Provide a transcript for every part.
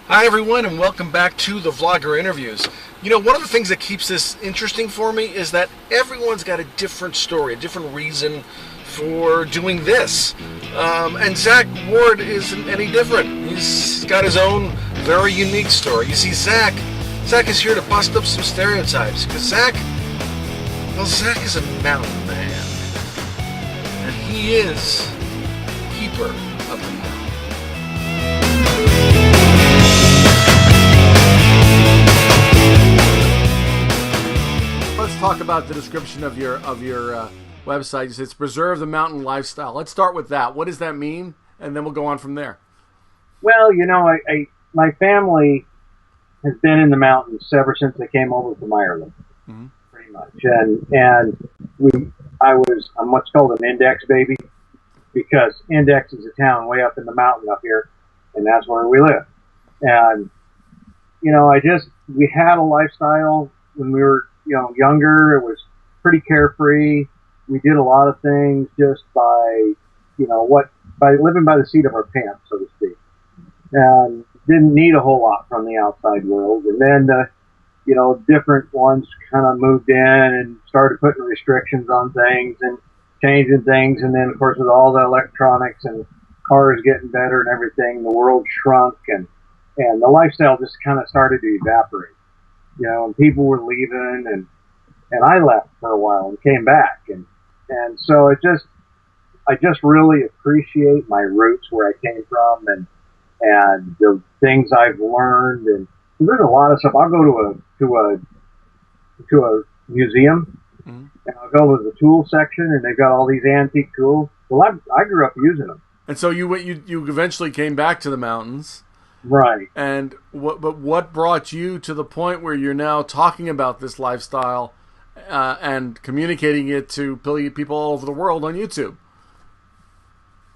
Hi everyone and welcome back to the Vlogger Interviews. You know, one of the things that keeps this interesting for me is that everyone's got a different story, a different reason for doing this. And Zach Ward isn't any different. He's got his own very unique story. You see, Zach is here to bust up some stereotypes because Zach is a mountain man. And he is keeper of the mountain. Let's talk about the description of your website. You say it's preserve the mountain lifestyle. Let's start with that. What does that mean? And then we'll go on from there. Well, you know, my family has been in the mountains ever since they came over from Ireland, pretty much. And I'm what's called an index baby, because Index is a town way up in the mountain up here, and that's where we live. And you know, we had a lifestyle when we were younger. It was pretty carefree. We did a lot of things just by living by the seat of our pants, so to speak, and didn't need a whole lot from the outside world. And then different ones kind of moved in and started putting restrictions on things and changing things. And then of course with all the electronics and cars getting better and everything, the world shrunk and the lifestyle just kind of started to evaporate. And people were leaving, and I left for a while and came back, and so I just really appreciate my roots, where I came from, and the things I've learned. And there's a lot of stuff. I'll go to a museum, and I'll go to the tool section, and they've got all these antique tools. Well, I grew up using them. And so you eventually came back to the mountains. Right. And what brought you to the point where you're now talking about this lifestyle and communicating it to people all over the world on YouTube?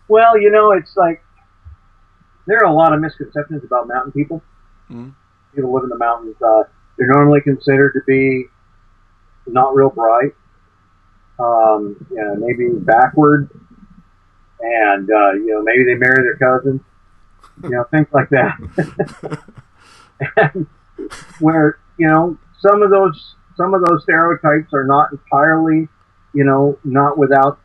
Well, it's like there are a lot of misconceptions about mountain people. People live in the mountains. They're normally considered to be not real bright, maybe backward, and maybe they marry their cousins. Things like that. And where, some of those stereotypes are not entirely, not without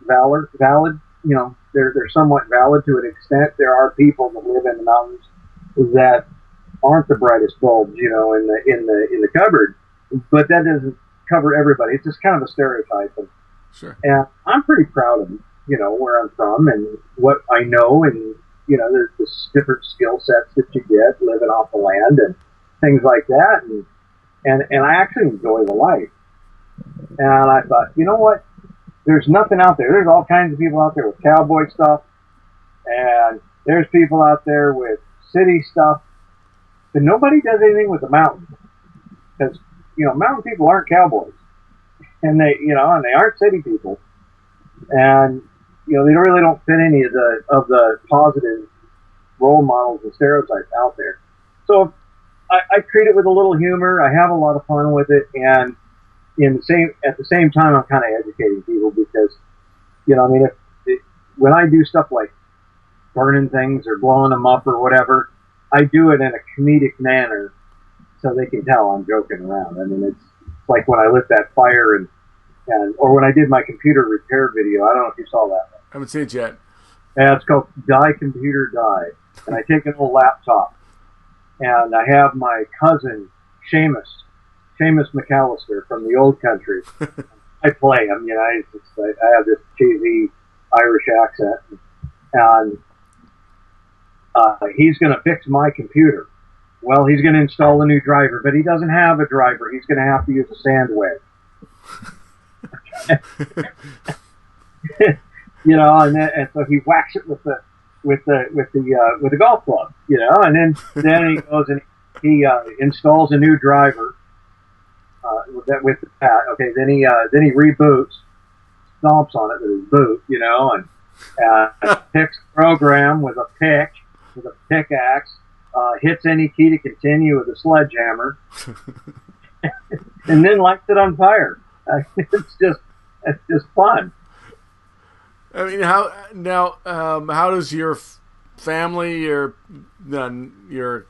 valid, they're somewhat valid to an extent. There are people that live in the mountains that aren't the brightest bulbs, in the cupboard, but that doesn't cover everybody. It's just kind of a stereotype. Sure. And I'm pretty proud of, where I'm from and what I know, and there's this different skill sets that you get living off the land and things like that. And I actually enjoy the life. And I thought, you know what? There's nothing out there. There's all kinds of people out there with cowboy stuff. And there's people out there with city stuff. But nobody does anything with the mountains. Because, mountain people aren't cowboys. And they aren't city people. And they really don't fit any of the positive role models and stereotypes out there. So I treat it with a little humor. I have a lot of fun with it, and at the same time, I'm kind of educating people because, when I do stuff like burning things or blowing them up or whatever, I do it in a comedic manner so they can tell I'm joking around. I mean, it's like when I lit that fire or when I did my computer repair video. I don't know if you saw that. I haven't seen it yet. Yeah, it's called Die Computer Die. And I take an old laptop, and I have my cousin, Seamus McAllister from the old country. I play him, I have this cheesy Irish accent. And he's going to fix my computer. Well, he's going to install a new driver, but he doesn't have a driver. He's going to have to use a sand wedge. And so he whacks it with the golf club, and then he goes and he installs a new driver with that. Okay, then he reboots, stomps on it with his boot, and picks the program with a pickaxe, hits any key to continue with a sledgehammer, and then lights it on fire. It's just fun. I mean, how does your family, your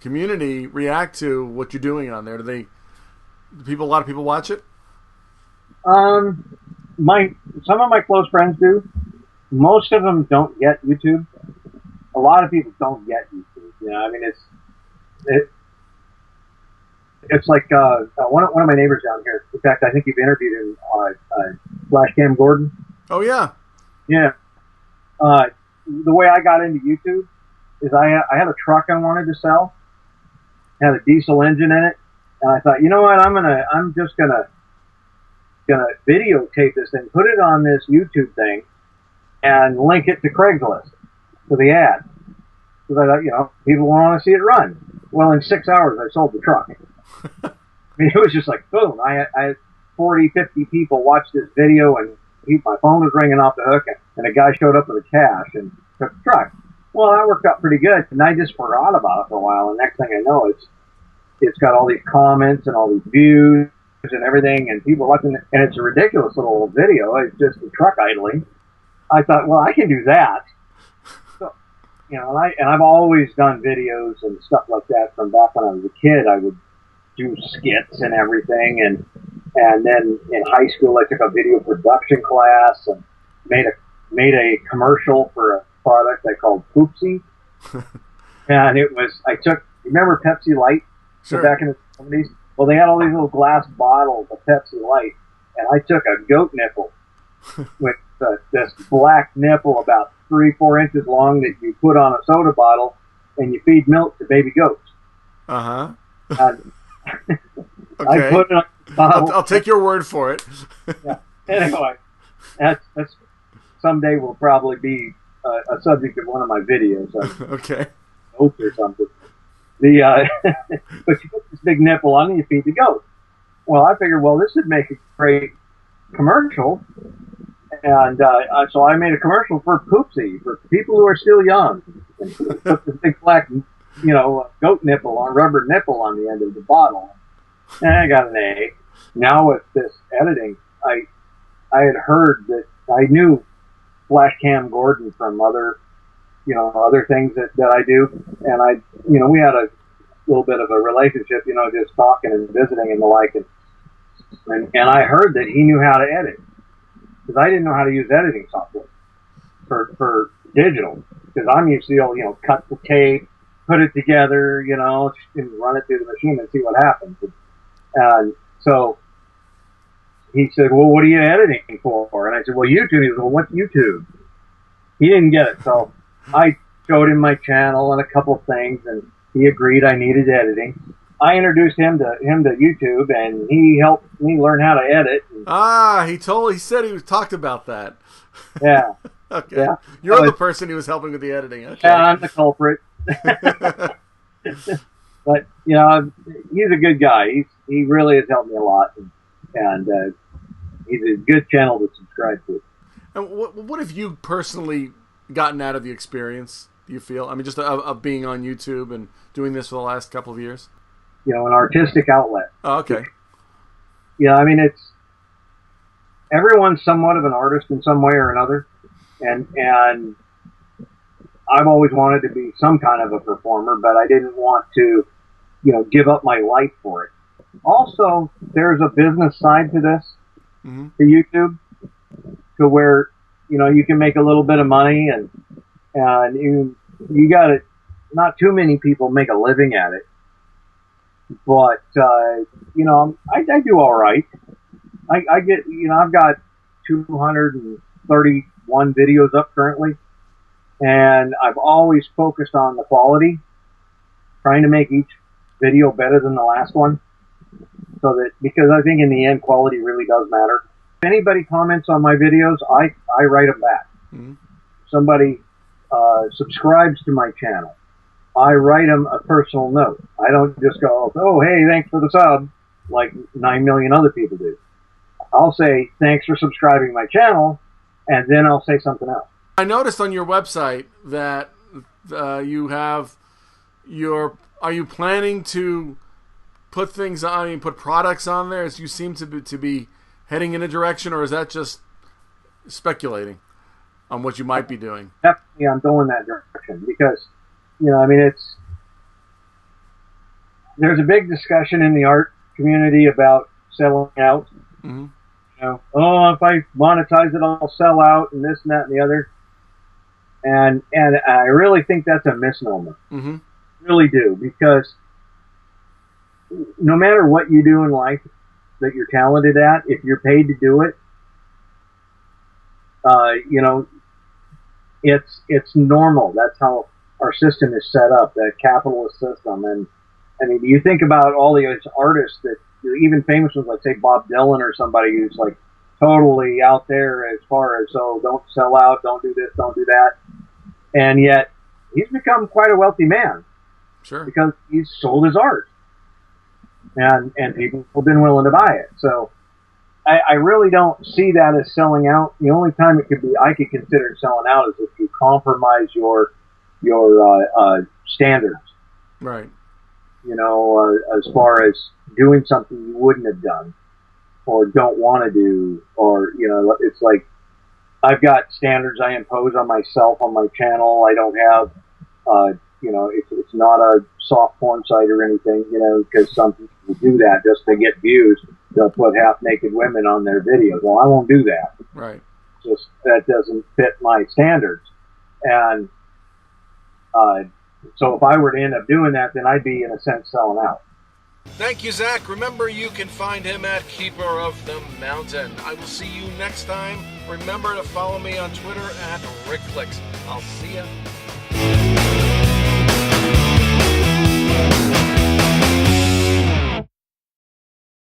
community react to what you're doing on there? A lot of people watch it? Some of my close friends do. Most of them don't get YouTube. A lot of people don't get YouTube. You know, I mean, it's like one of my neighbors down here. In fact, I think you've interviewed him, Flashcam Gordon. Oh yeah, yeah. The way I got into YouTube is I had a truck I wanted to sell. It had a diesel engine in it, and I thought, you know what, I'm just gonna videotape this thing, put it on this YouTube thing, and link it to Craigslist for the ad. Because I thought, you know, people want to see it run. Well, in 6 hours, I sold the truck. I mean, it was just like, boom. I had 40, 50 people watch this video, and my phone was ringing off the hook, and a guy showed up with a cash and took the truck. Well, that worked out pretty good, and I just forgot about it for a while, and next thing I know, it's got all these comments and all these views and everything, and people watching it, and it's a ridiculous little video. It's just the truck idling. I thought, well, I can do that. So, you know, and I've always done videos and stuff like that from back when I was a kid. I would do skits and everything, and then in high school I took a video production class and made a commercial for a product I called Poopsie. And remember Pepsi Light? Sure. Back in the 70s? Well, they had all these little glass bottles of Pepsi Light, and I took a goat nipple with this black nipple about 3-4 inches long that you put on a soda bottle, and you feed milk to baby goats. Uh-huh. Okay. I put it on the bottle. I'll take your word for it. Yeah. Anyway, that's someday will probably be a subject of one of my videos. Okay. Oats or something. But you put this big nipple on and you feed the goat. Well, I figured, this would make a great commercial. And so I made a commercial for Poopsie, for people who are still young. And put this big black, goat nipple rubber nipple on the end of the bottle. And I got an A. Now with this editing, I had heard that I knew Flashcam Gordon from other things that I do. And we had a little bit of a relationship, just talking and visiting and the like. And I heard that he knew how to edit. Because I didn't know how to use editing software for digital. Because I'm used to, cut the tape, put it together, and run it through the machine and see what happens. And so he said, well, what are you editing for? And I said, well, YouTube. He said, well, what's YouTube? He didn't get it. So I showed him my channel and a couple things, and he agreed I needed editing. I introduced him to YouTube, and he helped me learn how to edit. He said he talked about that. Yeah. Okay. Yeah. You're the person who was helping with the editing. Okay. Yeah, I'm the culprit. But he's a good guy. He really has helped me a lot, and he's a good channel to subscribe to. And what have you personally gotten out of the experience? Do you feel? I mean, just of being on YouTube and doing this for the last couple of years. An artistic outlet. Oh, okay. Yeah, I mean, everyone's somewhat of an artist in some way or another, and I've always wanted to be some kind of a performer, but I didn't want to, give up my life for it. Also, there's a business side to this, to YouTube, to where, you can make a little bit of money, and you got it. Not too many people make a living at it, but I do all right. I get, I've got 231 videos up currently, and I've always focused on the quality, trying to make each video better than the last one, because I think in the end, quality really does matter. If anybody comments on my videos, I write them back. Mm-hmm. Somebody subscribes to my channel, I write them a personal note. I don't just go, oh, hey, thanks for the sub, like 9 million other people do. I'll say, thanks for subscribing to my channel, and then I'll say something else. I noticed on your website that you have are you planning to put things on, put products on there as you seem to be heading in a direction, or is that just speculating on what you might be doing? Definitely I'm going that direction, because I mean, there's a big discussion in the art community about selling out. Mm-hmm. Oh, if I monetize it, I'll sell out, and this and that and the other. And I really think that's a misnomer. Mm-hmm. Really do, because no matter what you do in life that you're talented at, if you're paid to do it, it's normal. That's how our system is set up, that capitalist system. And I mean, you think about all the artists that, even famous ones like, say, Bob Dylan or somebody who's like totally out there as far as, oh, don't sell out, don't do this, don't do that. And yet he's become quite a wealthy man. Sure. Because he's sold his art. And people have been willing to buy it. So I really don't see that as selling out. The only time I could consider selling out is if you compromise your standards. Right. As far as doing something you wouldn't have done or don't want to do, or, it's like I've got standards I impose on myself on my channel. I don't have, it's not a soft porn site or anything, because some people do that just to get views. They'll put half-naked women on their videos. Well, I won't do that. Right. Just that doesn't fit my standards. And so if I were to end up doing that, then I'd be, in a sense, selling out. Thank you, Zach. Remember, you can find him at Keeper of the Mountain. I will see you next time. Remember to follow me on Twitter at RickFlix. I'll see ya.